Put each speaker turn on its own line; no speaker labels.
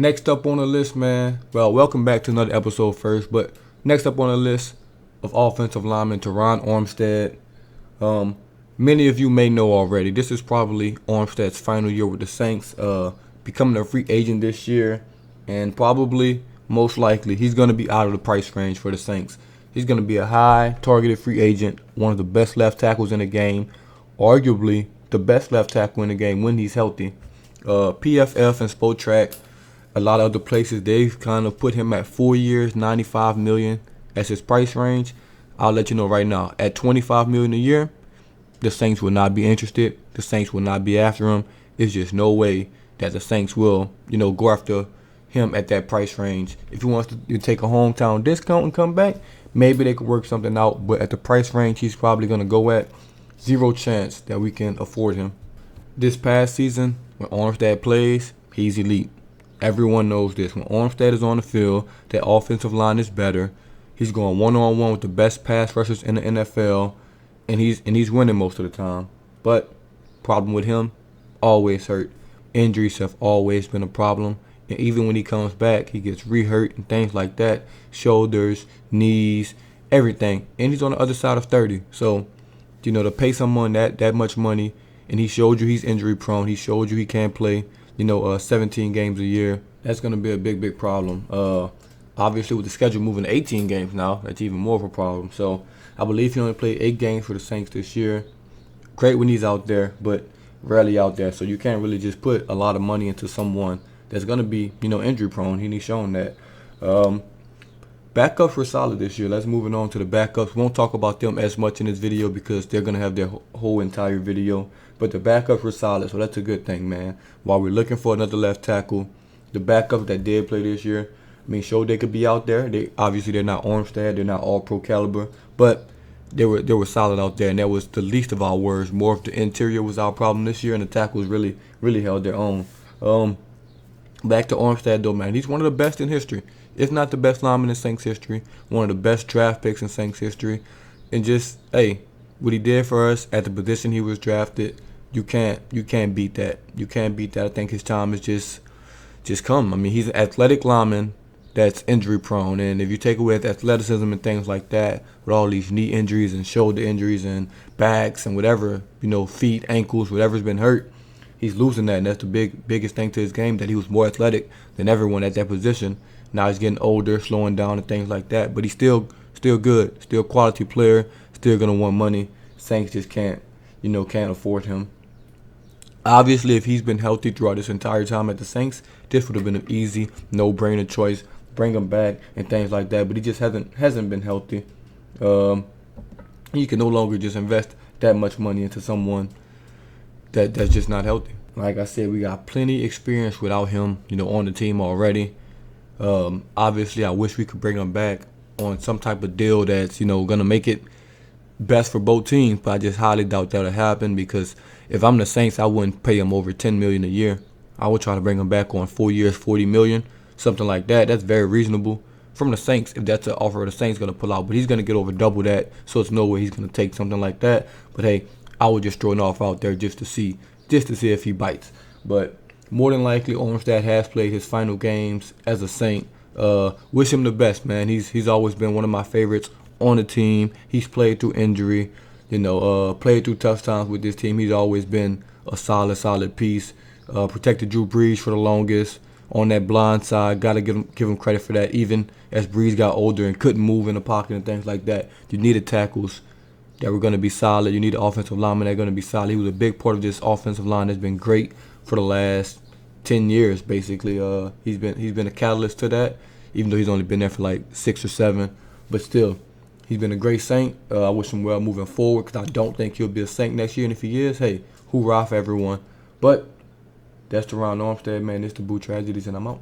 Next up on the list, man. Well, welcome back to another episode first, but next up on the list of offensive lineman, Terron Armstead. Many of you may know already. This is probably Armstead's final year with the Saints, becoming a free agent this year, and probably, most likely, he's going to be out of the price range for the Saints. He's going to be a high targeted free agent, one of the best left tackles in the game, arguably the best left tackle in the game when he's healthy. PFF and Spotrac, a lot of other places, they've kind of put him at 4 years, $95 million as his price range. I'll let you know right now, at $25 million a year, the Saints will not be interested. The Saints will not be after him. There's just no way that the Saints will, go after him at that price range. If he wants to take a hometown discount and come back, maybe they could work something out. But at the price range he's probably going to go at, zero chance that we can afford him. This past season, when Armstead plays, he's elite. Everyone knows this. When Armstead is on the field, that offensive line is better. He's going one-on-one with the best pass rushers in the NFL, and he's winning most of the time. But problem with him, always hurt. Injuries have always been a problem. And even when he comes back, he gets re-hurt and things like that. Shoulders, knees, everything. And he's on the other side of 30. So, to pay someone that much money, and he showed you he's injury prone. He showed you he can't play, 17 games a year. That's going to be a big problem. Obviously, with the schedule moving to 18 games now, that's even more of a problem. So, I believe he only played 8 games for the Saints this year. Great when he's out there, but rarely out there. So, you can't really just put a lot of money into someone that's going to be, injury prone. He's shown that. Backups were solid this year. Let's move on to the backups. We won't talk about them as much in this video because they're going to have their whole entire video. But the backups were solid, so that's a good thing, man. While we're looking for another left tackle, the backups that did play this year, showed they could be out there. They're not Armstead, they're not all pro caliber, but they were solid out there, and that was the least of our worries. More of the interior was our problem this year, and the tackles really held their own. Back to Armstead though, man. He's one of the best in history. If not the best lineman in Saints history, one of the best draft picks in Saints history. And just, what he did for us at the position he was drafted, you can't beat that. You can't beat that. I think his time is just come. He's an athletic lineman that's injury prone. And if you take away the athleticism and things like that, with all these knee injuries and shoulder injuries and backs and whatever, feet, ankles, whatever's been hurt, he's losing that. And that's the biggest thing to his game, that he was more athletic than everyone at that position. Now he's getting older, slowing down and things like that. But he's still good, still a quality player, still going to want money. Saints just can't afford him. Obviously, if he's been healthy throughout this entire time at the Saints, this would have been an easy, no-brainer choice. Bring him back and things like that. But he just hasn't been healthy. You can no longer just invest that much money into someone that's just not healthy. Like I said, we got plenty experience without him, on the team already. Obviously, I wish we could bring him back on some type of deal that's, going to make it best for both teams. But I just highly doubt that'll happen, because if I'm the Saints, I wouldn't pay him over $10 million a year. I would try to bring him back on 4 years, $40 million, something like that. That's very reasonable from the Saints, if that's an offer the Saints going to pull out. But he's going to get over double that, so it's no way he's going to take something like that. But hey, I would just throw an offer out there just to see if he bites. But more than likely, Armstead has played his final games as a Saint. Wish him the best, man. He's always been one of my favorites on the team. He's played through injury, played through tough times with this team. He's always been a solid piece. Protected Drew Brees for the longest on that blind side. Got to give him credit for that. Even as Brees got older and couldn't move in the pocket and things like that, you needed tackles that were going to be solid. You need an offensive lineman that are going to be solid. He was a big part of this offensive line that's been great for the last 10 years, basically. He's been a catalyst to that, even though he's only been there for like 6 or 7. But still, he's been a great Saint. I wish him well moving forward, because I don't think he'll be a Saint next year. And if he is, hey, hoorah for everyone. But that's Terron Armstead, man. It's the Boo Tragedies, and I'm out.